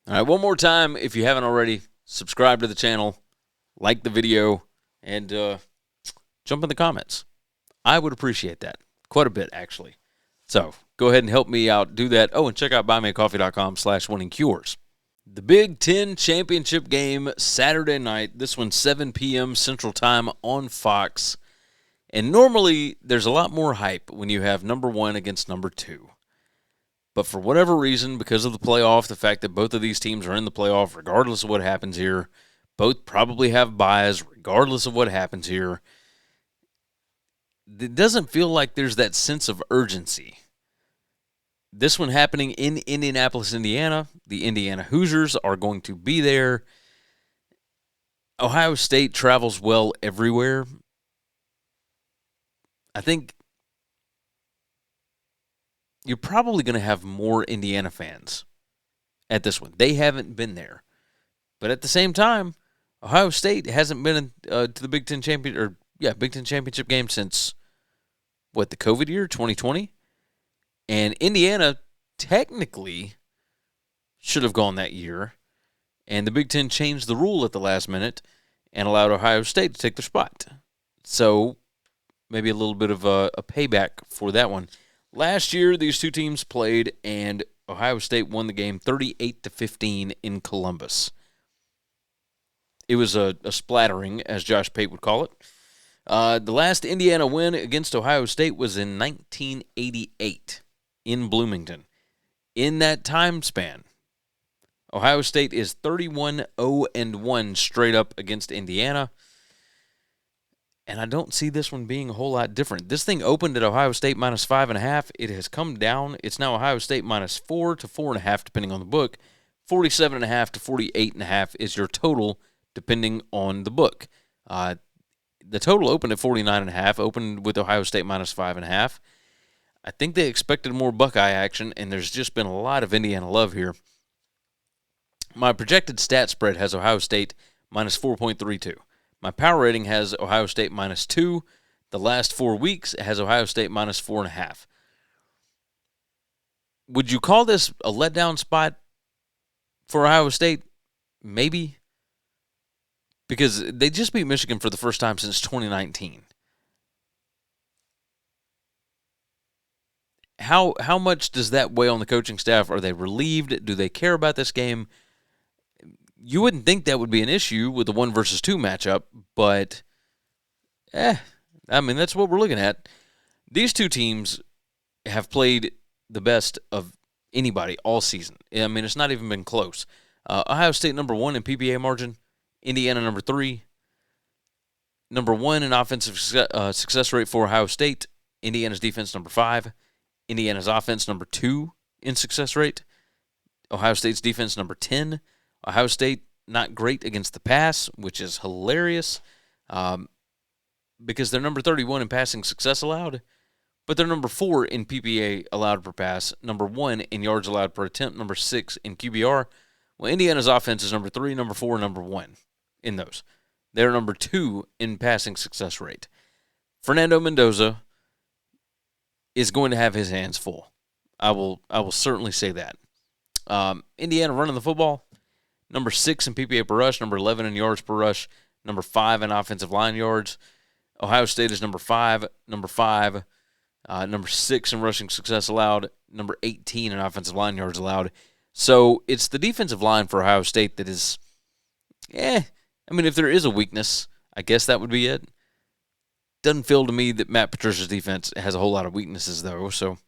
All right, one more time, if you haven't already, subscribe to the channel, like the video, and jump in the comments. I would appreciate that quite a bit, actually. So go ahead and help me out. Do that. Oh, and check out buymeacoffee.com/winningcures. The Big Ten Championship game Saturday night. This one 7 p.m. Central Time on Fox. And normally there's a lot more hype when you have number one against number two. But for whatever reason, because of the playoff, the fact that both of these teams are in the playoff, regardless of what happens here, both probably have buys, regardless of what happens here, it doesn't feel like there's that sense of urgency. This one happening in Indianapolis, Indiana. The Indiana Hoosiers are going to be there. Ohio State travels well everywhere. I think you're probably going to have more Indiana fans at this one. They haven't been there. But at the same time, Ohio State hasn't been to the Big Ten Championship game since, the COVID year, 2020? And Indiana technically should have gone that year. And the Big Ten changed the rule at the last minute and allowed Ohio State to take their spot. So maybe a little bit of a payback for that one. Last year, these two teams played, and Ohio State won the game 38-15 in Columbus. It was a splattering, as Josh Pate would call it. The last Indiana win against Ohio State was in 1988 in Bloomington. In that time span, Ohio State is 31-0-1 straight up against Indiana. And I don't see this one being a whole lot different. This thing opened at Ohio State minus 5.5. It has come down. It's now Ohio State minus 4 to 4.5, depending on the book. 47.5 to 48.5 is your total, depending on the book. The total opened at 49.5, opened with Ohio State minus 5.5. I think they expected more Buckeye action, and there's just been a lot of Indiana love here. My projected stat spread has Ohio State minus 4.32. My power rating has Ohio State minus 2. The last 4 weeks it has Ohio State minus 4.5. Would you call this a letdown spot for Ohio State? Maybe. Because they just beat Michigan for the first time since 2019. How much does that weigh on the coaching staff? Are they relieved? Do they care about this game? You wouldn't think that would be an issue with the 1 versus 2 matchup, but that's what we're looking at. These two teams have played the best of anybody all season. It's not even been close. Ohio State number 1 in PPA margin, Indiana number 3. Number 1 in offensive success rate for Ohio State, Indiana's defense number 5. Indiana's offense number 2 in success rate. Ohio State's defense number 10. Ohio State not great against the pass, which is hilarious because they're number 31 in passing success allowed, but they're number 4 in PPA allowed per pass, number 1 in yards allowed per attempt, number 6 in QBR. Well, Indiana's offense is number 3, number 4, number 1 in those. They're number 2 in passing success rate. Fernando Mendoza is going to have his hands full. I will certainly say that. Indiana running the football, number 6 in PPA per rush, number 11 in yards per rush, number 5 in offensive line yards. Ohio State is number 5, number 6 in rushing success allowed, number 18 in offensive line yards allowed. So it's the defensive line for Ohio State that is, if there is a weakness, I guess that would be it. Doesn't feel to me that Matt Patricia's defense has a whole lot of weaknesses, though, so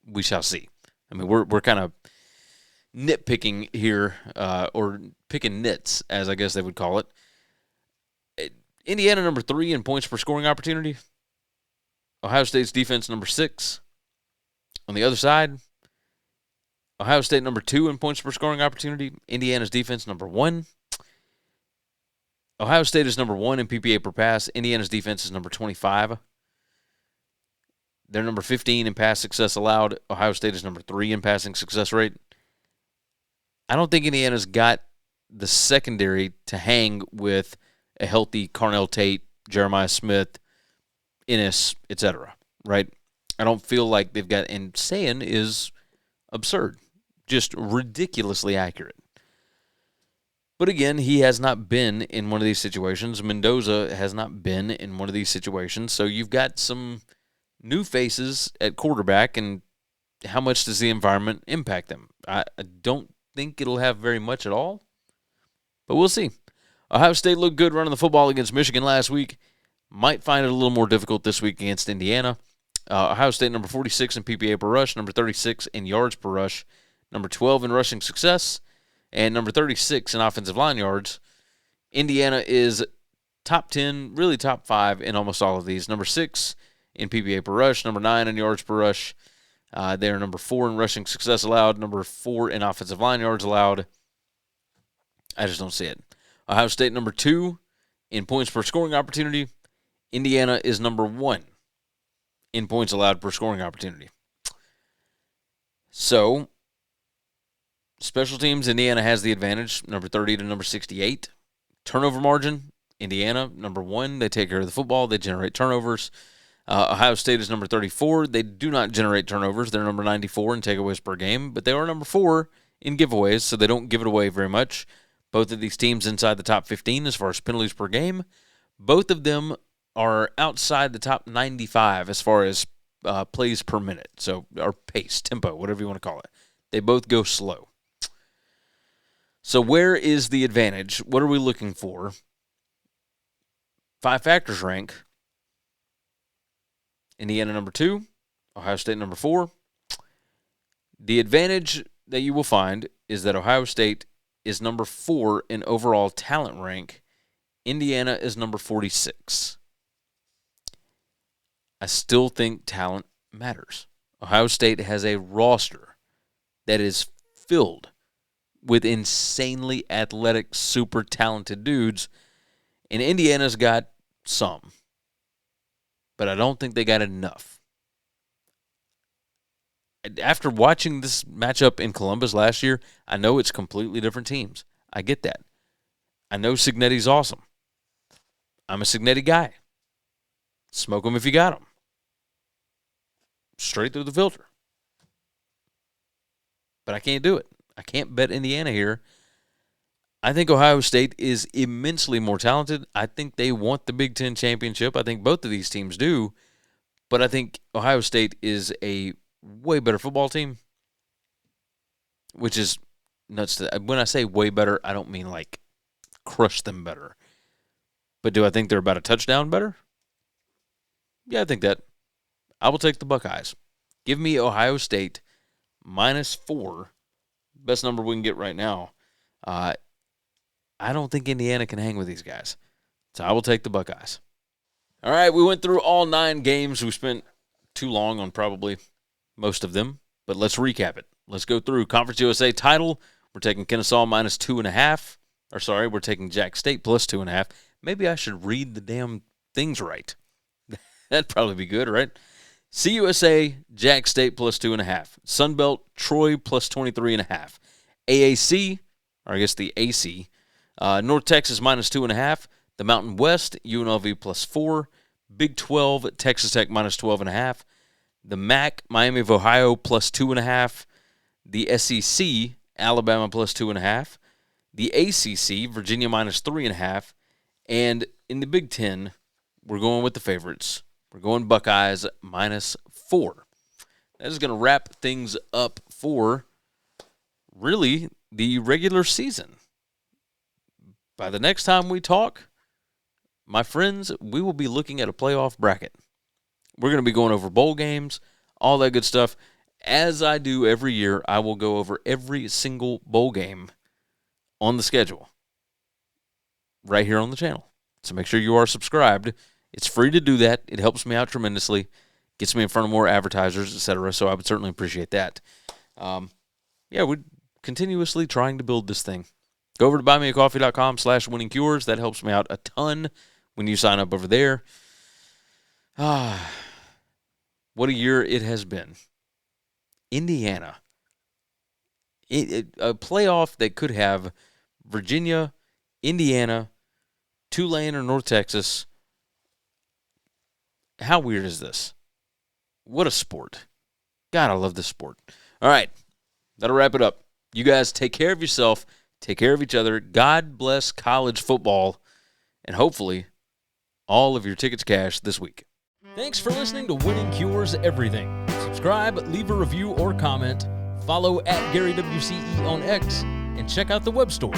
we shall see. We're kind of nitpicking here, or picking nits, as I guess they would call it. Indiana number 3 in points per scoring opportunity. Ohio State's defense number 6. On the other side, Ohio State number 2 in points per scoring opportunity. Indiana's defense number 1. Ohio State is number 1 in PPA per pass. Indiana's defense is number 25. They're number 15 in pass success allowed. Ohio State is number 3 in passing success rate. I don't think Indiana's got the secondary to hang with a healthy Carnell Tate, Jeremiah Smith, Ennis, etc., right? I don't feel like they've got, and saying is absurd. just ridiculously accurate. But again, he has not been in one of these situations. Mendoza has not been in one of these situations. So you've got some new faces at quarterback, and how much does the environment impact them? I don't think it'll have very much at all, but we'll see. Ohio State looked good running the football against Michigan last week. Might find it a little more difficult this week against Indiana. Ohio State number 46 in PPA per rush, number 36 in yards per rush, number 12 in rushing success, and number 36 in offensive line yards. Indiana is top 10, really top 5 in almost all of these. Number 6 in PPA per rush, number 9 in yards per rush. They're number 4 in rushing success allowed, number 4 in offensive line yards allowed. I just don't see it. Ohio State number 2 in points per scoring opportunity. Indiana is number 1 in points allowed per scoring opportunity. So, special teams, Indiana has the advantage, number 30 to number 68. Turnover margin, Indiana, number 1. They take care of the football. They generate turnovers. Ohio State is number 34. They do not generate turnovers. They're number 94 in takeaways per game, but they are number 4 in giveaways, so they don't give it away very much. Both of these teams inside the top 15 as far as penalties per game. Both of them are outside the top 95 as far as plays per minute, so or pace, tempo, whatever you want to call it. They both go slow. So where is the advantage? What are we looking for? 5 factors rank. Indiana number 2, Ohio State number 4. The advantage that you will find is that Ohio State is number 4 in overall talent rank. Indiana is number 46. I still think talent matters. Ohio State has a roster that is filled with insanely athletic, super talented dudes, and Indiana's got some, but I don't think they got enough. After watching this matchup in Columbus last year, I know it's completely different teams. I get that. I know Cignetti's awesome. I'm a Cignetti guy. Smoke him if you got him. Straight through the filter. But I can't do it. I can't bet Indiana here. I think Ohio State is immensely more talented. I think they want the Big Ten championship. I think both of these teams do. But I think Ohio State is a way better football team, which is nuts. When I say way better, I don't mean like crush them better. But do I think they're about a touchdown better? Yeah, I think that. I will take the Buckeyes. Give me Ohio State -4. Best number we can get right now. I don't think Indiana can hang with these guys. So I will take the Buckeyes. All right, we went through all 9 games. We spent too long on probably most of them, but let's recap it. Let's go through Conference USA title. We're taking Kennesaw -2.5. Or sorry, we're taking Jack State +2.5. Maybe I should read the damn things right. That'd probably be good, right? CUSA, Jack State +2.5. Sunbelt, Troy +23.5. AAC, or I guess the AC, North Texas -2.5. The Mountain West, UNLV +4. Big 12, Texas Tech -12.5. The MAC, Miami of Ohio +2.5. The SEC, Alabama +2.5. The ACC, Virginia -3.5. And in the Big Ten, we're going with the favorites. We're going Buckeyes -4. That is going to wrap things up for really the regular season. By the next time we talk, my friends, we will be looking at a playoff bracket. We're going to be going over bowl games, all that good stuff. As I do every year, I will go over every single bowl game on the schedule right here on the channel. So make sure you are subscribed. It's free to do that. It helps me out tremendously. Gets me in front of more advertisers, etc. So I would certainly appreciate that. We're continuously trying to build this thing. Go over to buymeacoffee.com/winningcures. That helps me out a ton when you sign up over there. What a year it has been. Indiana. A playoff that could have Virginia, Indiana, Tulane, or North Texas. How weird is this? What a sport. God, I love this sport. All right. that'll wrap it up. You guys take care of yourself. Take care of each other. God bless college football. And hopefully, all of your tickets cash this week. Thanks for listening to Winning Cures Everything. Subscribe, leave a review or comment, follow @GaryWCE on X, and check out the web store,